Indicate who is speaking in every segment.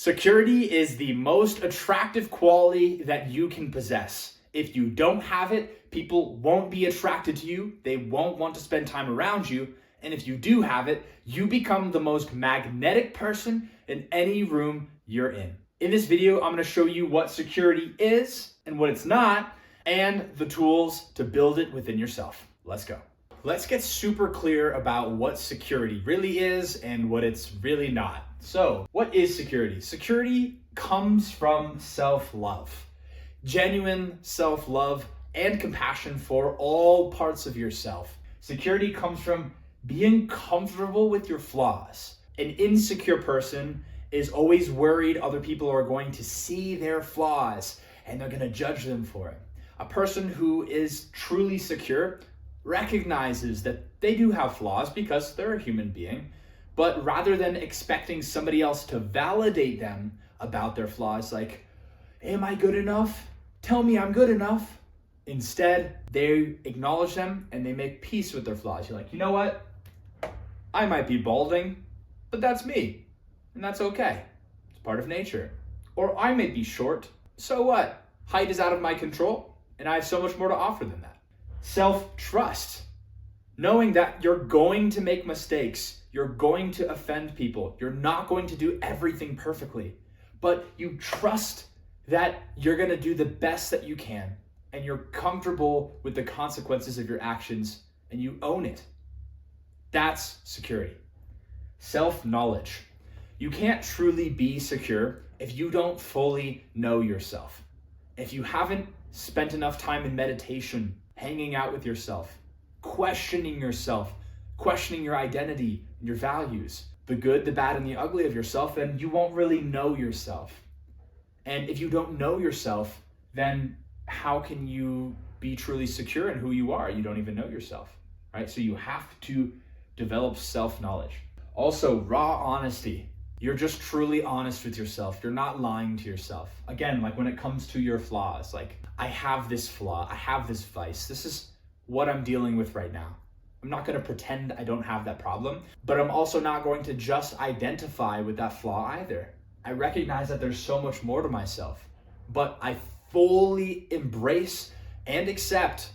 Speaker 1: Security is the most attractive quality that you can possess. If you don't have it, people won't be attracted to you, they won't want to spend time around you, and if you do have it, you become the most magnetic person in any room you're in. In this video, I'm going to show you what security is and what it's not, and the tools to build it within yourself. Let's go. Let's get super clear about what security really is and what it's really not. So, what is security? Security comes from self-love. Genuine self-love and compassion for all parts of yourself. Security comes from being comfortable with your flaws. An insecure person is always worried other people are going to see their flaws and they're going to judge them for it. A person who is truly secure recognizes that they do have flaws because they're a human being, but rather than expecting somebody else to validate them about their flaws, like, am I good enough? Tell me I'm good enough. Instead, they acknowledge them and they make peace with their flaws. You're like, you know what? I might be balding, but that's me, and that's okay. It's part of nature. Or I may be short, so what? Height is out of my control, and I have so much more to offer than that. Self-trust, knowing that you're going to make mistakes, you're going to offend people, you're not going to do everything perfectly, but you trust that you're going to do the best that you can, and you're comfortable with the consequences of your actions, and you own it. That's security. Self-knowledge. You can't truly be secure if you don't fully know yourself. If you haven't spent enough time in meditation, hanging out with yourself, questioning yourself, questioning your identity and your values, the good, the bad, and the ugly of yourself, then you won't really know yourself. And if you don't know yourself, then how can you be truly secure in who you are? You don't even know yourself, right? So you have to develop self-knowledge. Also, raw honesty. You're just truly honest with yourself. You're not lying to yourself. Again, like when it comes to your flaws, like, I have this flaw, I have this vice. This is what I'm dealing with right now. I'm not going to pretend I don't have that problem, but I'm also not going to just identify with that flaw either. I recognize that there's so much more to myself, but I fully embrace and accept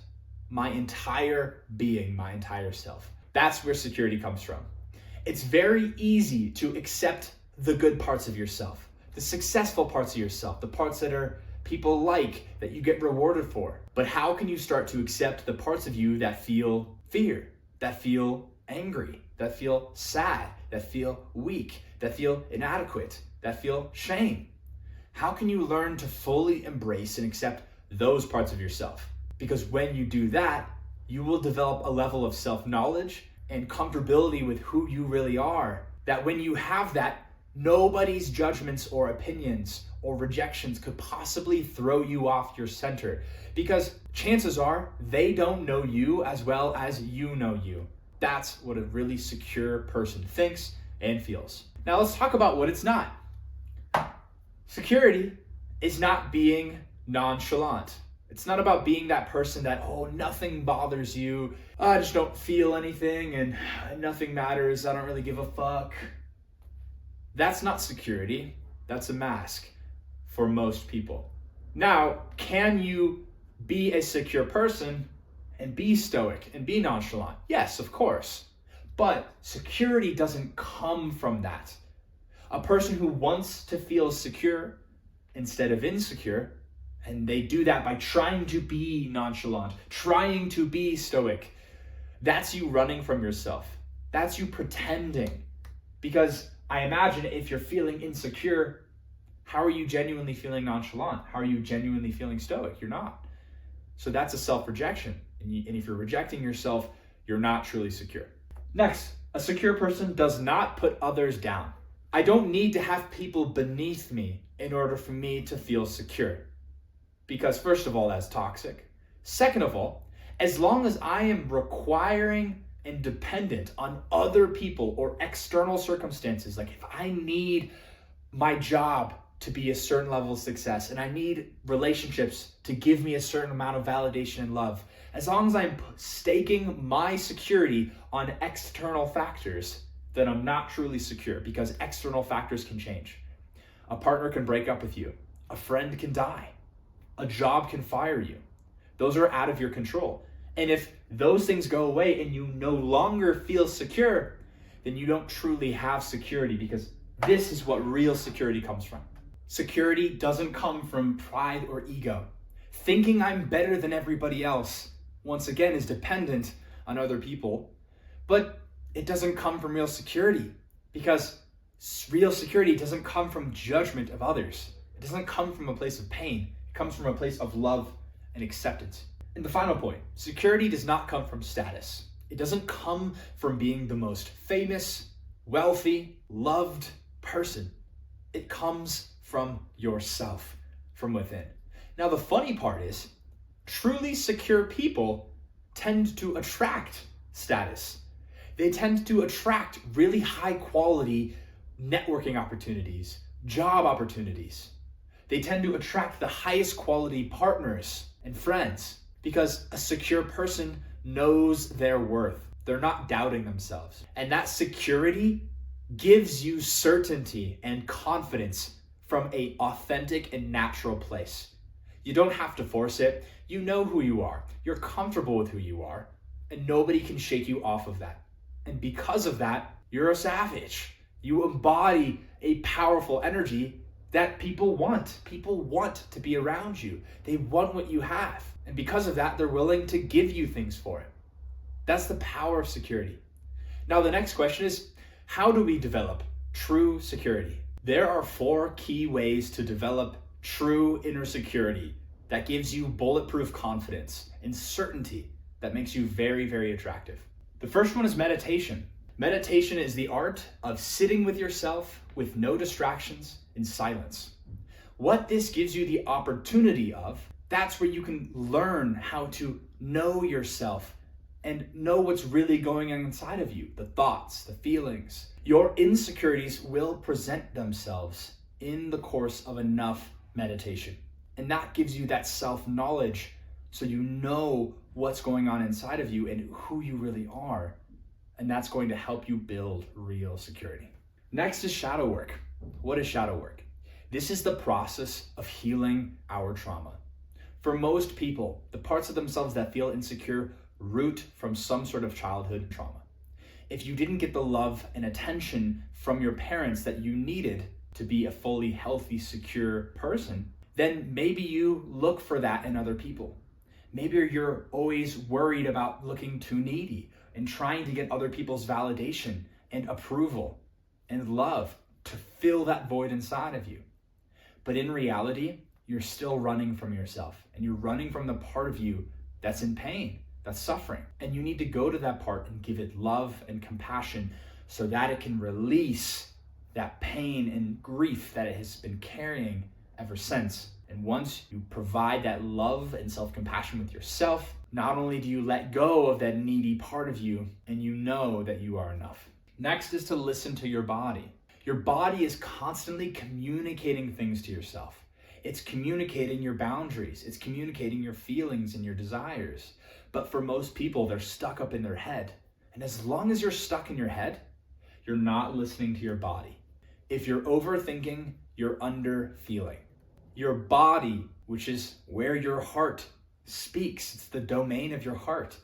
Speaker 1: my entire being, my entire self. That's where security comes from. It's very easy to accept the good parts of yourself, the successful parts of yourself, the parts that are people like, that you get rewarded for. But how can you start to accept the parts of you that feel fear, that feel angry, that feel sad, that feel weak, that feel inadequate, that feel shame? How can you learn to fully embrace and accept those parts of yourself? Because when you do that, you will develop a level of self-knowledge and comfortability with who you really are, that when you have that, nobody's judgments or opinions or rejections could possibly throw you off your center, because chances are they don't know you as well as you know you. That's what a really secure person thinks and feels. Now let's talk about what it's not. Security is not being nonchalant. It's not about being that person that, oh, nothing bothers you. I just don't feel anything and nothing matters. I don't really give a fuck. That's not security. That's a mask for most people. Now, can you be a secure person and be stoic and be nonchalant? Yes, of course. But security doesn't come from that. A person who wants to feel secure instead of insecure, and they do that by trying to be nonchalant, trying to be stoic, that's you running from yourself. That's you pretending. Because I imagine if you're feeling insecure, how are you genuinely feeling nonchalant? How are you genuinely feeling stoic? You're not. So that's a self-rejection. And if you're rejecting yourself, you're not truly secure. Next, a secure person does not put others down. I don't need to have people beneath me in order for me to feel secure. Because first of all, that's toxic. Second of all, as long as I am requiring and dependent on other people or external circumstances, like if I need my job to be a certain level of success and I need relationships to give me a certain amount of validation and love, as long as I'm staking my security on external factors, then I'm not truly secure, because external factors can change. A partner can break up with you. A friend can die. A job can fire you. Those are out of your control. And if those things go away and you no longer feel secure, then you don't truly have security, because this is what real security comes from. Security doesn't come from pride or ego. Thinking I'm better than everybody else, once again, is dependent on other people, but it doesn't come from real security, because real security doesn't come from judgment of others. It doesn't come from a place of pain. It comes from a place of love and acceptance. And the final point, security does not come from status. It doesn't come from being the most famous, wealthy, loved person. It comes from yourself, from within. Now, the funny part is, truly secure people tend to attract status. They tend to attract really high quality networking opportunities, job opportunities. They tend to attract the highest quality partners and friends, because a secure person knows their worth. They're not doubting themselves. And that security gives you certainty and confidence from an authentic and natural place. You don't have to force it. You know who you are. You're comfortable with who you are, and nobody can shake you off of that. And because of that, you're a savage. You embody a powerful energy that people want. People want to be around you. They want what you have. And because of that, they're willing to give you things for it. That's the power of security. Now, the next question is, how do we develop true security? There are 4 key ways to develop true inner security that gives you bulletproof confidence and certainty that makes you very, very attractive. The first one is meditation. Meditation is the art of sitting with yourself with no distractions in silence. What this gives you the opportunity of, that's where you can learn how to know yourself and know what's really going on inside of you, the thoughts, the feelings. Your insecurities will present themselves in the course of enough meditation. And that gives you that self-knowledge, so you know what's going on inside of you and who you really are. And that's going to help you build real security. Next is shadow work. What is shadow work? This is the process of healing our trauma. For most people, the parts of themselves that feel insecure root from some sort of childhood trauma. If you didn't get the love and attention from your parents that you needed to be a fully healthy, secure person, then maybe you look for that in other people. Maybe you're always worried about looking too needy and trying to get other people's validation and approval and love to fill that void inside of you. But in reality, you're still running from yourself, and you're running from the part of you that's in pain, that's suffering. And you need to go to that part and give it love and compassion so that it can release that pain and grief that it has been carrying ever since. And once you provide that love and self-compassion with yourself, not only do you let go of that needy part of you, and you know that you are enough. Next is to listen to your body. Your body is constantly communicating things to yourself. It's communicating your boundaries. It's communicating your feelings and your desires. But for most people, they're stuck up in their head. And as long as you're stuck in your head, you're not listening to your body. If you're overthinking, you're under feeling. Your body, which is where your heart speaks, it's the domain of your heart,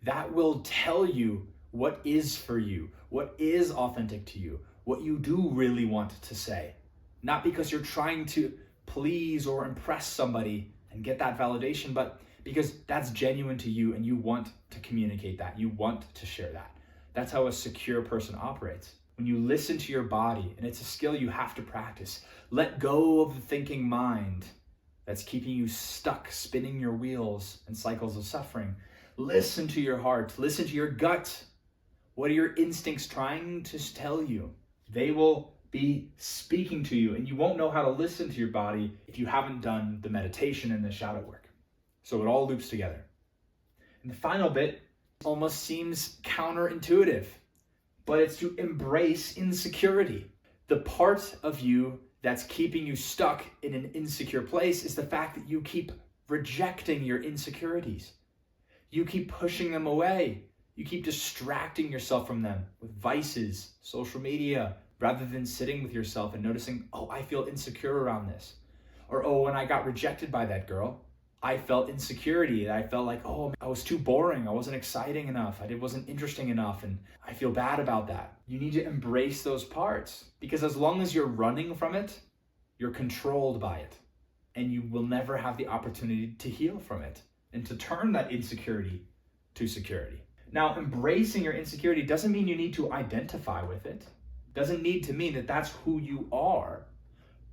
Speaker 1: that will tell you what is for you, what is authentic to you, what you do really want to say. Not because you're trying to please or impress somebody and get that validation, but because that's genuine to you and you want to communicate that, you want to share that. That's how a secure person operates. When you listen to your body, and it's a skill you have to practice, let go of the thinking mind that's keeping you stuck, spinning your wheels in cycles of suffering. Listen to your heart, listen to your gut. What are your instincts trying to tell you? They will be speaking to you, and you won't know how to listen to your body if you haven't done the meditation and the shadow work. So it all loops together. And the final bit almost seems counterintuitive, but it's to embrace insecurity. The part of you that's keeping you stuck in an insecure place is the fact that you keep rejecting your insecurities. You keep pushing them away. You keep distracting yourself from them with vices, social media, rather than sitting with yourself and noticing, oh, I feel insecure around this. Or, oh, when I got rejected by that girl, I felt insecurity. I felt like, oh, I was too boring. I wasn't exciting enough. I wasn't interesting enough. And I feel bad about that. You need to embrace those parts, because as long as you're running from it, you're controlled by it. And you will never have the opportunity to heal from it and to turn that insecurity to security. Now, embracing your insecurity doesn't mean you need to identify with it. Doesn't need to mean that that's who you are.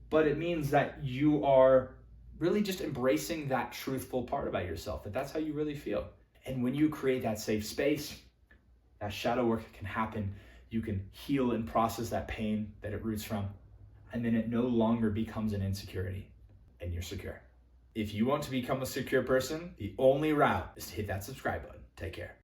Speaker 1: But it means that you are really just embracing that truthful part about yourself, that that's how you really feel. And when you create that safe space, that shadow work can happen. You can heal and process that pain that it roots from. And then it no longer becomes an insecurity and you're secure. If you want to become a secure person, the only route is to hit that subscribe button. Take care.